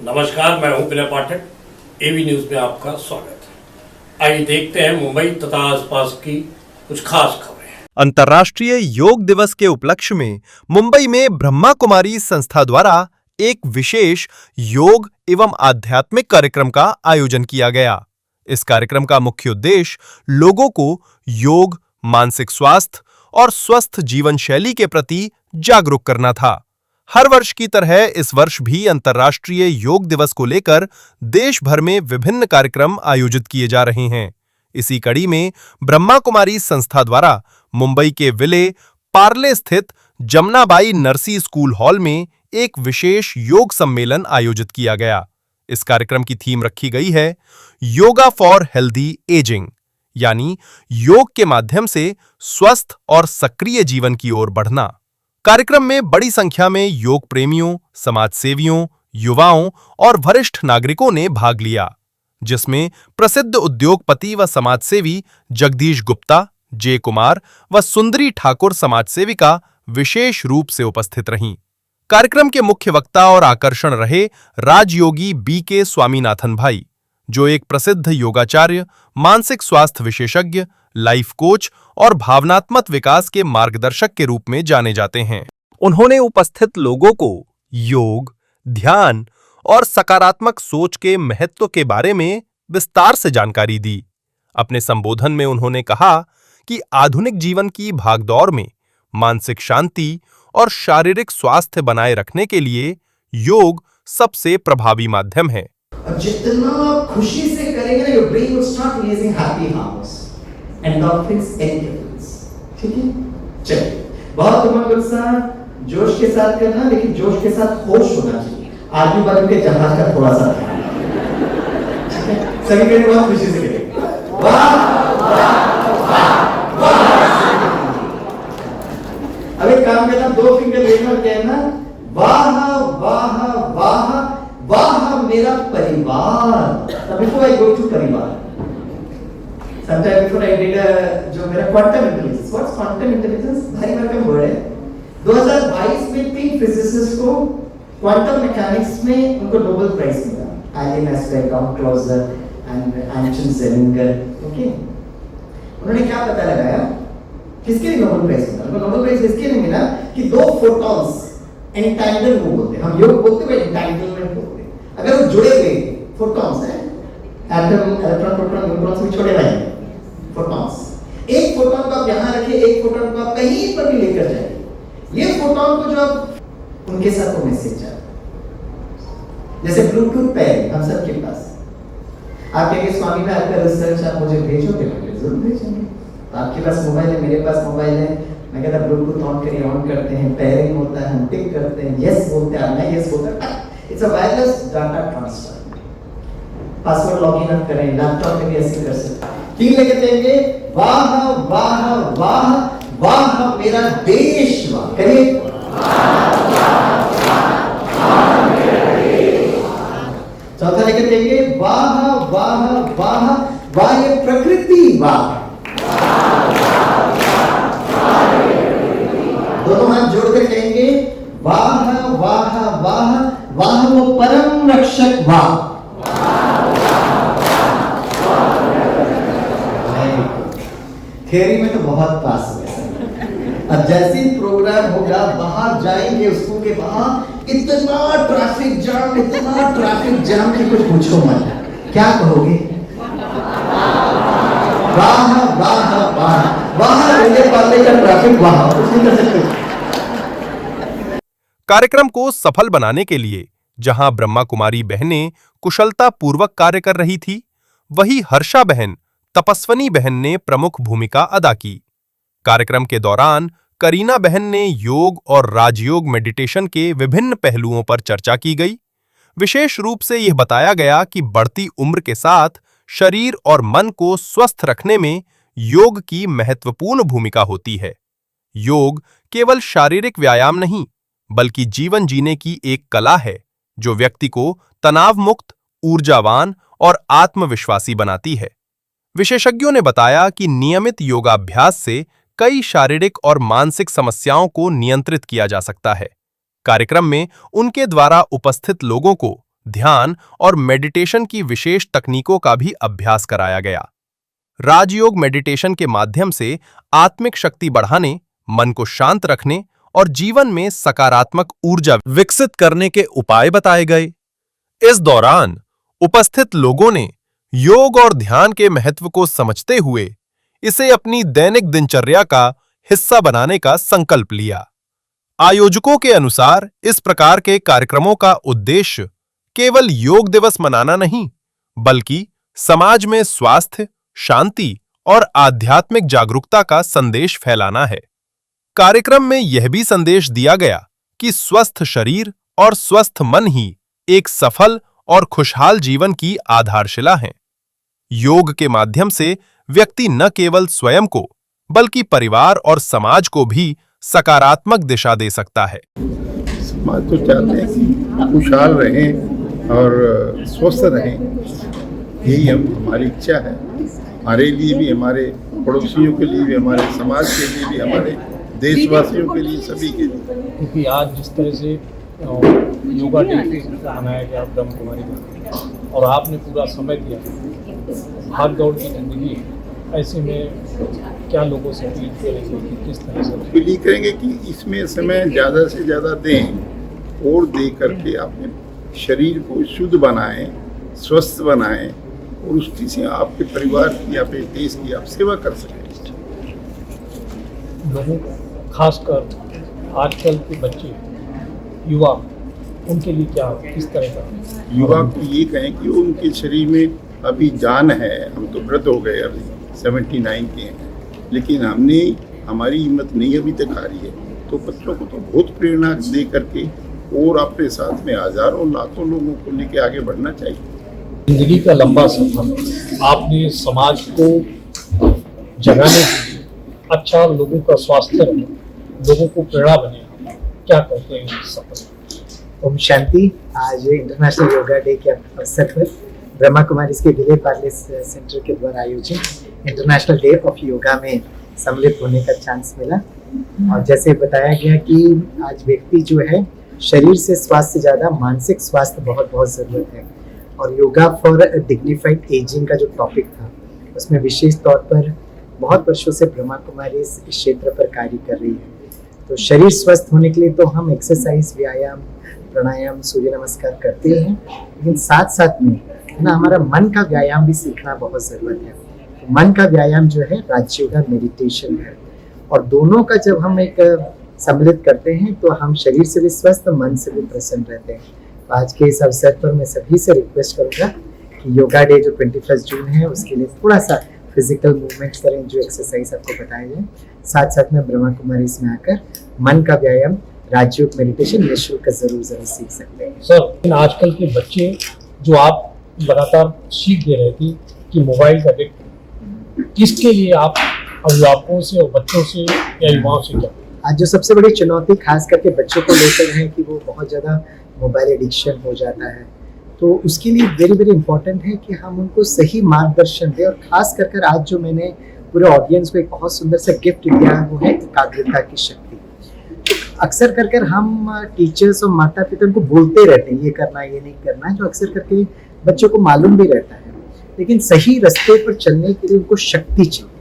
नमस्कार, मैं हूं विनय पाठक। एवी न्यूज में आपका स्वागत है। आइए देखते हैं मुंबई तथा आसपास की कुछ खास खबरें। अंतर्राष्ट्रीय योग दिवस के उपलक्ष्य में मुंबई में ब्रह्मा कुमारी संस्था द्वारा एक विशेष योग एवं आध्यात्मिक कार्यक्रम का आयोजन किया गया। इस कार्यक्रम का मुख्य उद्देश्य लोगों को योग, मानसिक स्वास्थ्य और स्वस्थ जीवन शैली के प्रति जागरूक करना था। हर वर्ष की तरह इस वर्ष भी अंतर्राष्ट्रीय योग दिवस को लेकर देश भर में विभिन्न कार्यक्रम आयोजित किए जा रहे हैं। इसी कड़ी में ब्रह्मा कुमारी संस्था द्वारा मुंबई के विले पार्ले स्थित जमनाबाई नरसी स्कूल हॉल में एक विशेष योग सम्मेलन आयोजित किया गया। इस कार्यक्रम की थीम रखी गई है योगा फॉर हेल्दी एजिंग, यानी योग के माध्यम से स्वस्थ और सक्रिय जीवन की ओर बढ़ना। कार्यक्रम में बड़ी संख्या में योग प्रेमियों, समाज सेवियों, युवाओं और वरिष्ठ नागरिकों ने भाग लिया, जिसमें प्रसिद्ध उद्योगपति व समाजसेवी जगदीश गुप्ता, जे कुमार व सुंदरी ठाकुर समाज सेविका विशेष रूप से उपस्थित रहीं। कार्यक्रम के मुख्य वक्ता और आकर्षण रहे राजयोगी बी.के. स्वामीनाथन भाई, जो एक प्रसिद्ध योगाचार्य, मानसिक स्वास्थ्य विशेषज्ञ, लाइफ कोच और भावनात्मक विकास के मार्गदर्शक के रूप में जाने जाते हैं। उन्होंने उपस्थित लोगों को योग, ध्यान और सकारात्मक सोच के महत्व के बारे में विस्तार से जानकारी दी। अपने संबोधन में उन्होंने कहा कि आधुनिक जीवन की भागदौड़ में मानसिक शांति और शारीरिक स्वास्थ्य बनाए रखने के लिए योग सबसे प्रभावी माध्यम है। जितना खुशी से करेंगे ना, your brain will start releasing happy hormones, endorphins, endorphins। ठीक है, चलिए, बहुत उमंग उत्साह जोश के साथ करना, लेकिन जोश के साथ होश होना चाहिए। आदमी बन के जहाज का थोड़ा सा ध्यान, ठीक है, सभी करें, बहुत खुशी से करें। वाह वाह वाह वाह। अब एक काम करना, दो फिंगर लेकर कहना वाह वाह वाह वाह मेरा परिवार। Before I go to परिवार, sometime before I did जो मेरा quantum intelligence, what's quantum intelligence? भारी भरकम वर्ड है। 2022 में 3 फिजिसिस्ट को क्वांटम मैकेनिक्स में उनको नोबेल प्राइज मिला, Alain Aspect, Tom Clauser and Anton Zeilinger. Okay, उन्होंने क्या पता लगाया, किसके लिए नोबेल प्राइज मिला? उनको नोबेल प्राइज इसके लिए मिला कि 2 फोटॉन्स एंटांगल वो बोलते हैं, हम योग बोलते हैं, एंटांगलमेंट बोलते हैं। अगर वो जुड़े हुए फोटॉन्स हैं, एटम, इलेक्ट्रॉन, प्रोटॉन, न्यूट्रॉन्स भी छोड़े रहेंगे, फोटॉन्स। एक फोटॉन को आप यहां रखिए, एक फोटॉन को आप कहीं पर भी लेकर जाइए, ये फोटॉन को जो आप उनके साथ वो मैसेज जाए, जैसे ब्लूटूथ पैड हम सबके पास। आप कहेंगे स्वामी में आपका रिसर्च आप मुझे भेजोगे? मैं जरूर भेजेंगे। आपके पास मोबाइल है, मेरे पास मोबाइल है, मैं कहता ब्लूटूथ ऑन करिए, ऑन करते हैं, पेयरिंग होता है, हम टिक करते हैं, यस बोलते हैं, मैं यस बोलता हूं। It's a wireless data transfer. Password login आप करें, लैपटॉप में भी ऐसे कर सकते हैं। 3 लेके देंगे, वाह वाह वाह वाह मेरा देश, वाह करिए, चौथा लेके देंगे, वाह वाह वाह वाह ये प्रकृति, वाह। दोनों हाथ जोड़कर कहेंगे, वाह वाह वाह वाह वो परम रक्षक, वाह। थियरी में तो बहुत पास हुए, अब जैसे प्रोग्राम होगा बाहर जाएंगे, स्कूल के बाहर इतना ट्रैफिक जाम कि कुछ पूछो मत। क्या कहोगे? वाह वाह वाह वाह मेरे पाले का ट्रैफिक, वाह, कुछ नहीं कर सकते। कार्यक्रम को सफल बनाने के लिए जहां ब्रह्मा कुमारी बहनें कुशलता पूर्वक कार्य कर रही थी, वहीं हर्षा बहन, तपस्वनी बहन ने प्रमुख भूमिका अदा की। कार्यक्रम के दौरान करीना बहन ने योग और राजयोग मेडिटेशन के विभिन्न पहलुओं पर चर्चा की गई। विशेष रूप से यह बताया गया कि बढ़ती उम्र के साथ शरीर और मन को स्वस्थ रखने में योग की महत्वपूर्ण भूमिका होती है। योग केवल शारीरिक व्यायाम नहीं, बल्कि जीवन जीने की एक कला है, जो व्यक्ति को तनाव मुक्त, ऊर्जावान और आत्मविश्वासी बनाती है। विशेषज्ञों ने बताया कि नियमित योगाभ्यास से कई शारीरिक और मानसिक समस्याओं को नियंत्रित किया जा सकता है। कार्यक्रम में उनके द्वारा उपस्थित लोगों को ध्यान और मेडिटेशन की विशेष तकनीकों का भी अभ्यास कराया गया। राजयोग मेडिटेशन के माध्यम से आत्मिक शक्ति बढ़ाने, मन को शांत रखने और जीवन में सकारात्मक ऊर्जा विकसित करने के उपाय बताए गए। इस दौरान उपस्थित लोगों ने योग और ध्यान के महत्व को समझते हुए इसे अपनी दैनिक दिनचर्या का हिस्सा बनाने का संकल्प लिया। आयोजकों के अनुसार इस प्रकार के कार्यक्रमों का उद्देश्य केवल योग दिवस मनाना नहीं, बल्कि समाज में स्वास्थ्य, शांति और आध्यात्मिक जागरूकता का संदेश फैलाना है। कार्यक्रम में यह भी संदेश दिया गया कि स्वस्थ शरीर और स्वस्थ मन ही एक सफल और खुशहाल जीवन की आधारशिला हैं। योग के माध्यम से व्यक्ति न केवल स्वयं को, बल्कि परिवार और समाज को भी सकारात्मक दिशा दे सकता है। समाज तो चाहते हैं कि खुशहाल रहें और स्वस्थ रहें, यही हमारी इच्छा है। हमारे लिए भी, हमारे पड़ोसियों के लिए भी, हमारे समाज के लिए भी, हमारे देशवासियों के लिए, सभी के लिए। क्योंकि आज जिस तरह से योगा डे मनाया गया ब्रह्म कुमारी में, और आपने पूरा समय दिया, भाग दौड़ की जिंदगी, ऐसे में क्या लोगों से अपील करेंगे कि किस तरह से अपील करेंगे कि इसमें समय ज़्यादा से ज़्यादा दें और दे करके अपने शरीर को शुद्ध बनाएं, स्वस्थ बनाएं और उसकी से आपके परिवार की, आपके देश की आप सेवा कर सकें। लोगों, खासकर आजकल के बच्चे, युवा, उनके लिए क्या, किस तरह का? युवा को ये कहें कि उनके शरीर में अभी जान है। हम तो वृद्ध हो गए, अभी 79 के हैं, लेकिन हमारी हिम्मत नहीं अभी तक आ रही है। तो बच्चों को तो बहुत प्रेरणा दे करके और अपने साथ में हजारों लाखों लोगों को लेके आगे बढ़ना चाहिए। जिंदगी का लंबा सफर आपने समाज को जगाने के लिए, अच्छा लोगों का स्वास्थ्य रहे, लोगों को प्रेरणा बने, क्या करते हैं इस सफर? ओम शांति। आज इंटरनेशनल योगा डे के अवसर पर ब्रह्मा कुमारी के विले पार्ले सेंटर के द्वारा आयोजित इंटरनेशनल डे ऑफ योगा में सम्मिलित होने का चांस मिला। और जैसे बताया गया कि आज व्यक्ति जो है, शरीर से स्वास्थ्य से ज़्यादा मानसिक स्वास्थ्य बहुत ज़रूरत है। और योगा फॉर डिग्निफाइड एजिंग का जो टॉपिक था, उसमें विशेष तौर पर बहुत वर्षों से ब्रह्मा कुमारी इस क्षेत्र पर कार्य कर रही है। तो शरीर स्वस्थ होने के लिए तो हम एक्सरसाइज, व्यायाम, प्राणायाम, सूर्य नमस्कार करते हैं, लेकिन साथ साथ में ना हमारा मन का व्यायाम भी सीखना बहुत ज़रूरत है। तो मन का व्यायाम जो है राजयोगा मेडिटेशन है, और दोनों का जब हम एक सम्मिलित करते हैं तो हम शरीर से भी स्वस्थ, मन से भी प्रसन्न रहते हैं। तो आज के इस अवसर पर मैं सभी से रिक्वेस्ट करूँगा कि योगा डे जो 21 जून है, उसके लिए थोड़ा सा फिजिकल मूवमेंट करें, जो एक्सरसाइज आपको बताए जाए। साथ साथ में ब्रह्मा कुमारी इसमें आकर मन का व्यायाम, राजयोग मेडिटेशन निःशुल्क जरूर सीख सकते हैं। सर, आजकल के बच्चे जो आप लगातार सीख दे रहे थे कि मोबाइल का एडिक्ट, किसके लिए आप अभिभावकों से और बच्चों से या युवाओं से क्या? आज जो सबसे बड़ी चुनौती खास करके बच्चों को लेकर है कि वो बहुत ज़्यादा मोबाइल एडिक्शन हो जाता है। तो उसके लिए वेरी इम्पोर्टेंट है कि हम उनको सही मार्गदर्शन दें। और खास कर आज जो मैंने पूरे ऑडियंस को एक बहुत सुंदर सा गिफ्ट दिया है, वो है एकाग्रता की शक्ति। अक्सर कर हम टीचर्स और माता पिता उनको बोलते रहते हैं ये करना, ये नहीं करना है, जो अक्सर करके बच्चों को मालूम भी रहता है। लेकिन सही रास्ते पर चलने के लिए उनको शक्ति चाहिए,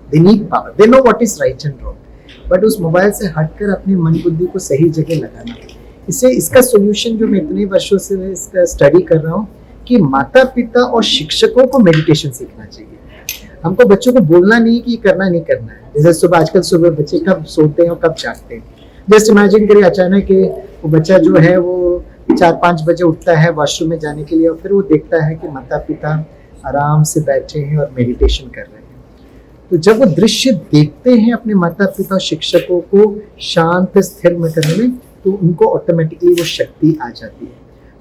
they need power, they know what is right and wrong. But उस मोबाइल से हटकर अपनी मन बुद्धि को सही जगह लगाना। इसका सोल्यूशन जो मैं इतने वर्षों से इसका स्टडी कर रहा हूँ कि माता पिता और शिक्षकों को मेडिटेशन सीखना चाहिए। हमको बच्चों को बोलना नहीं कि करना नहीं करना है। जैसे आजकल सुबह बच्चे कब सोते हैं और कब जागते हैं। जस्ट इमेजिन करिए अचानक वो बच्चा जो है वो 4-5 बजे उठता है वॉशरूम में जाने के लिए, और फिर वो देखता है कि माता पिता आराम से बैठे हैं और मेडिटेशन कर रहे हैं। तो जब वो दृश्य देखते हैं अपने माता पिता और शिक्षकों को शांत स्थिर में करने में, तो उनको ऑटोमेटिकली वो शक्ति आ जाती है।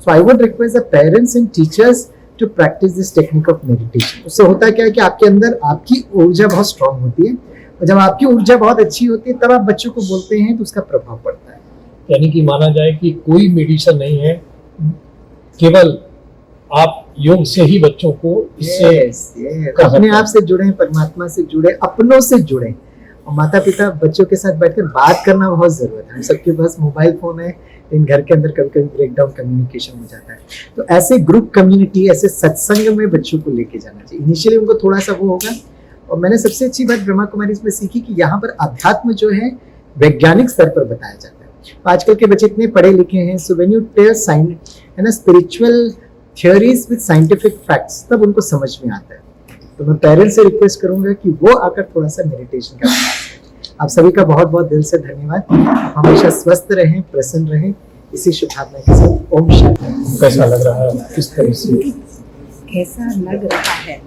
So I would request the parents and teachers to practise this technique of meditation. उससे होता क्या है कि आपके अंदर आपकी ऊर्जा बहुत स्ट्रांग होती है, और जब आपकी ऊर्जा बहुत अच्छी होती है तब आप बच्चों को बोलते हैं तो उसका प्रभाव पड़ता है। यानी कि माना जाए कि कोई मेडिसिन नहीं है, केवल आप योग से ही बच्चों को इससे अपने आप से जुड़े, परमात्मा से जुड़े, अपनों से जुड़े। और माता पिता बच्चों के साथ बैठकर बात करना बहुत ज़रूरत है। हम सबके पास मोबाइल फ़ोन है, इन घर के अंदर कभी कभी ब्रेकडाउन कम्युनिकेशन हो जाता है। तो ऐसे ग्रुप कम्युनिटी, ऐसे सत्संग में बच्चों को लेके जाना चाहिए। इनिशियली उनको थोड़ा सा वो होगा, और मैंने सबसे अच्छी बात ब्रह्मा कुमारी इसमें सीखी कि यहाँ पर अध्यात्म जो है वैज्ञानिक स्तर पर बताया जाता है। आजकल के बच्चे इतने पढ़े लिखे हैं, सो व्हेन यू टेल है ना spiritual theories with scientific facts, तब उनको समझ में आता है। तो मैं पेरेंट्स से रिक्वेस्ट करूंगा कि वो आकर थोड़ा सा मेडिटेशन का प्रयास करें। आप सभी का बहुत बहुत दिल से धन्यवाद। हमेशा स्वस्थ रहें, प्रसन्न रहें, इसी शुभकामना के साथ ओम शांति। कैसा लग रहा है, किस तरह से? कैसा लग रहा है,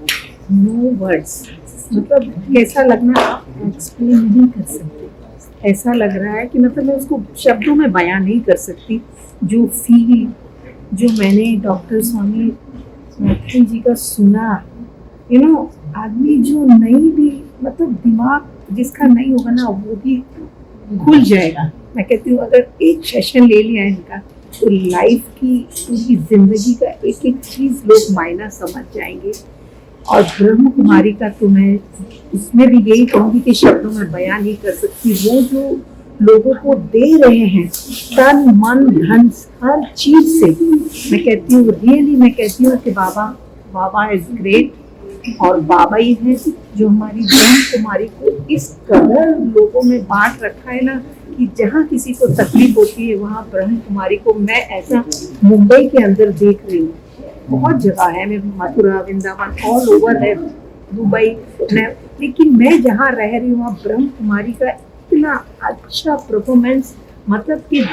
नो वर्ड्स, मतलब कैसा लगना आप एक्सप्लेन नहीं कर सकते। ऐसा लग रहा है कि मतलब मैं उसको शब्दों में बयां नहीं कर सकती। जो फील, जो मैंने डॉक्टर स्वामी मैत्री जी का सुना, यू नो, आदमी जो नहीं भी, मतलब दिमाग जिसका नहीं होगा ना, वो भी खुल जाएगा। मैं कहती हूँ अगर एक सेशन ले लिया इनका, तो लाइफ की, पूरी जिंदगी का एक एक चीज़ लोग मायना समझ जाएंगे। और ब्रह्म कुमारी का तो मैं उसमें भी यही कहूँगी कि शब्दों में बयान नहीं कर सकती। वो जो लोगों को दे रहे हैं तन मन धन हर चीज से, मैं कहती हूँ रियली, मैं कहती हूँ कि बाबा इज ग्रेट। और बाबा ही है जो हमारी ब्रह्म कुमारी को इस कदर लोगों में बांट रखा है ना, कि जहाँ किसी को तकलीफ होती है वहाँ ब्रह्म कुमारी को मैं ऐसा मुंबई के अंदर देख रही हूँ। बहुत जगह है, मैं मथुरा, वृंदावन, ऑल ओवर है, दुबई, लेकिन मैं जहाँ रह रही हूँ वहाँ ब्रह्म कुमारी का इतना अच्छा परफॉर्मेंस, मतलब कि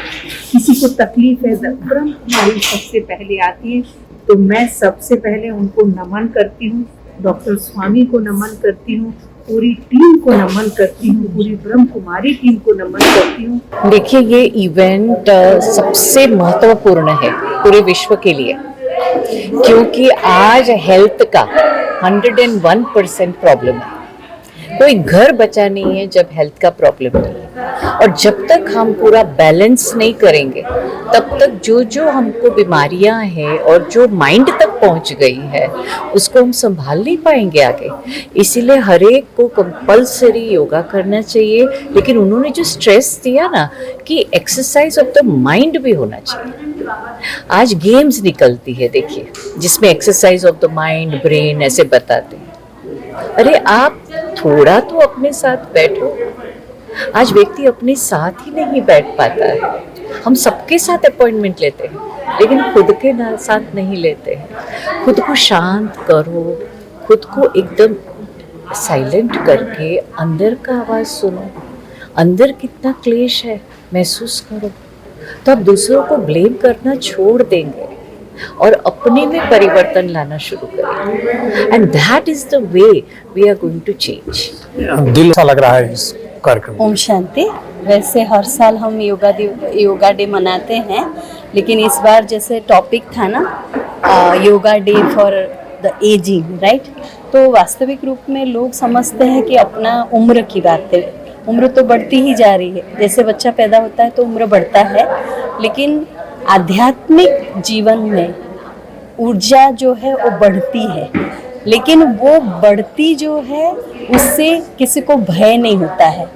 किसी को तकलीफ है, ब्रह्म कुमारी सबसे पहले आती है। तो मैं सबसे पहले उनको नमन करती हूँ, डॉक्टर स्वामी को नमन करती हूँ, पूरी टीम को नमन करती हूँ, पूरी ब्रह्म कुमारी टीम को नमन करती हूँ। देखिए, ये इवेंट सबसे महत्वपूर्ण है पूरे विश्व के लिए, क्योंकि आज हेल्थ का 101% प्रॉब्लम है। कोई घर बचा नहीं है जब हेल्थ का प्रॉब्लम नहीं है। और जब तक हम पूरा बैलेंस नहीं करेंगे, तब तक जो हमको बीमारियां हैं और जो माइंड तक पहुंच गई है, उसको हम संभाल नहीं पाएंगे आगे। इसीलिए हर एक को कंपल्सरी योगा करना चाहिए। लेकिन उन्होंने जो स्ट्रेस दिया ना कि एक्सरसाइज ऑफ द माइंड भी होना चाहिए। आज गेम्स निकलती है, देखिए, जिसमें exercise of the mind, brain ऐसे बताते हैं। अरे आप थोड़ा तो अपने साथ बैठो। आज व्यक्ति अपने साथ ही नहीं बैठ पाता है। हम सबके साथ अपॉइंटमेंट लेते हैं, लेकिन खुद के साथ नहीं लेते हैं। खुद को शांत करो, खुद को एकदम साइलेंट करके अंदर का आवाज़ सुनो, अंदर कितना क्लेश है महसूस करो, तो आप दूसरों को ब्लेम करना छोड़ देंगे और अपने में परिवर्तन लाना शुरू करेंगे। And that is the way we are going to change. दिल सा लग रहा है इस कार्यक्रम। ओम शांति। वैसे हर साल हम योगा डे मनाते हैं, लेकिन इस बार जैसे टॉपिक था ना yoga day for the ageing, right? तो वास्तविक रूप में लोग समझते हैं कि अपना उम्र की बात है। उम्र तो बढ़ती ही जा रही है, जैसे बच्चा पैदा होता है तो उम्र बढ़ता है, लेकिन आध्यात्मिक जीवन में ऊर्जा जो है वो बढ़ती है। लेकिन वो बढ़ती जो है उससे किसी को भय नहीं होता है।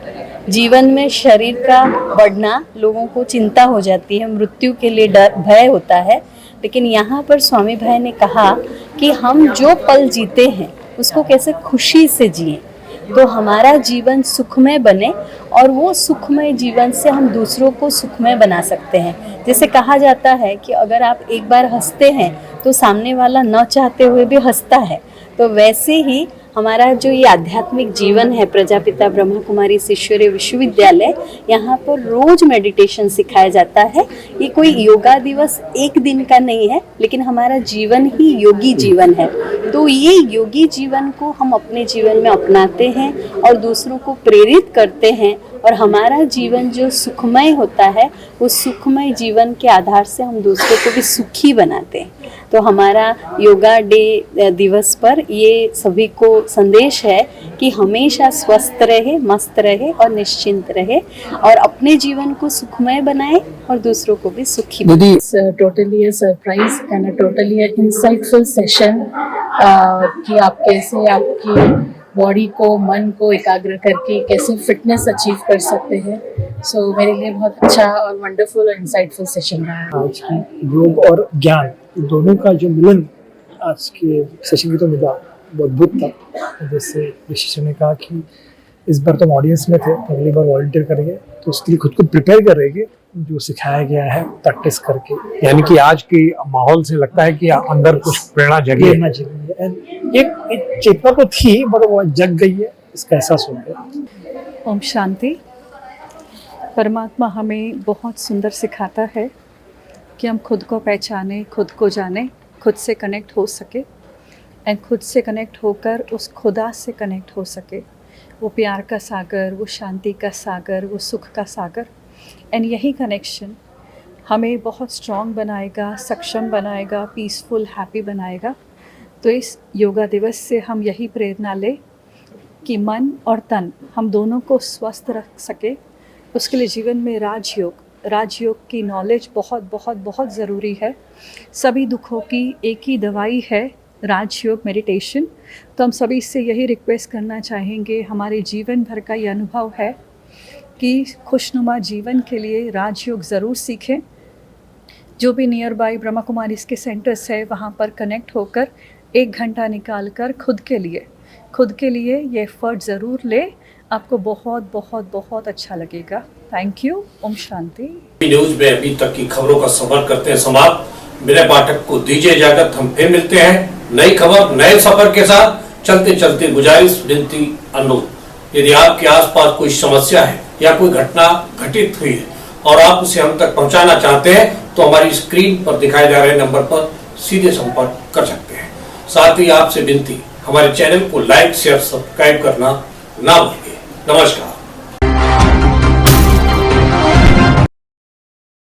जीवन में शरीर का बढ़ना लोगों को चिंता हो जाती है, मृत्यु के लिए डर भय होता है। लेकिन यहाँ पर स्वामी भाई ने कहा कि हम जो पल जीते हैं उसको कैसे खुशी से जिए, तो हमारा जीवन सुखमय बने और वो सुखमय जीवन से हम दूसरों को सुखमय बना सकते हैं। जैसे कहा जाता है कि अगर आप एक बार हंसते हैं तो सामने वाला न चाहते हुए भी हंसता है। तो वैसे ही हमारा जो ये आध्यात्मिक जीवन है, प्रजापिता ब्रह्मा कुमारी ईश्वरीय विश्वविद्यालय, यहाँ पर रोज मेडिटेशन सिखाया जाता है। ये कोई योगा दिवस एक दिन का नहीं है, लेकिन हमारा जीवन ही योगी जीवन है। तो ये योगी जीवन को हम अपने जीवन में अपनाते हैं और दूसरों को प्रेरित करते हैं, और हमारा जीवन जो सुखमय होता है, उस सुखमय जीवन के आधार से हम दूसरों को भी सुखी बनाते हैं। तो हमारा योगा डे दिवस पर ये सभी को संदेश है कि हमेशा स्वस्थ रहे, मस्त रहे और निश्चिंत रहे, और अपने जीवन को सुखमय बनाए और दूसरों को भी सुखी बनाए। It's totally a surprise and a totally insightful session कि आप कैसे आपकी बॉडी को, मन को एकाग्र करके कैसे फिटनेस अचीव कर सकते हैं। सो मेरे लिए बहुत अच्छा और वंडरफुल और इंसाइटफुल सेशन रहा है। आज की योग और ज्ञान दोनों का जो मिलन आज के सेशन की तो मिला, वो अद्भुत था। जैसे ऋषि ने कहा कि इस बार तो ऑडियंस में थे, अगली बार वॉलंटियर करेंगे, तो उसके लिए खुद को प्रिपेयर करेंगे जो सिखाया गया है प्रैक्टिस करके। यानी कि आज की माहौल से लगता है कि अंदर कुछ प्रेरणा जगी है। एक चेतना तो थी बट वो जग गई है, इसका एहसास हो गया। ओम शांति। परमात्मा हमें बहुत सुंदर सिखाता है कि हम खुद को पहचाने, खुद को जाने, खुद से कनेक्ट हो सके एंड खुद से कनेक्ट होकर उस खुदा से कनेक्ट हो सके। वो प्यार का सागर, वो शांति का सागर, वो सुख का सागर। एंड यही कनेक्शन हमें बहुत स्ट्रॉन्ग बनाएगा, सक्षम बनाएगा, पीसफुल, हैप्पी बनाएगा। तो इस योगा दिवस से हम यही प्रेरणा लें कि मन और तन हम दोनों को स्वस्थ रख सके। उसके लिए जीवन में राजयोग की नॉलेज बहुत बहुत बहुत ज़रूरी है। सभी दुखों की एक ही दवाई है, राजयोग मेडिटेशन। तो हम सभी से यही रिक्वेस्ट करना चाहेंगे, हमारे जीवन भर का ये अनुभव है कि खुशनुमा जीवन के लिए राजयोग ज़रूर सीखें। जो भी नियर बाय ब्रह्मा कुमारी के सेंटर्स है वहाँ पर कनेक्ट होकर 1 घंटा निकाल कर खुद के लिए ये एफर्ट ज़रूर ले। आपको बहुत बहुत बहुत अच्छा लगेगा। Thank you. Om Shanti. News में अभी तक की खबरों का सफर करते हैं समाप्त। विनय पाठक को दीजिए इजाजत। हम फिर मिलते हैं नई खबर, नए सफर के साथ। चलते चलते गुजारिश, विनती, अनुरोध, यदि आपके आसपास कोई समस्या है या कोई घटना घटित हुई है और आप उसे हम तक पहुंचाना चाहते हैं तो हमारी स्क्रीन पर दिखाए जा रहे नंबर पर सीधे संपर्क कर सकते हैं। साथ ही आपसे विनती, हमारे चैनल को लाइक, शेयर, सब्सक्राइब करना ना भूलिए। नमस्कार।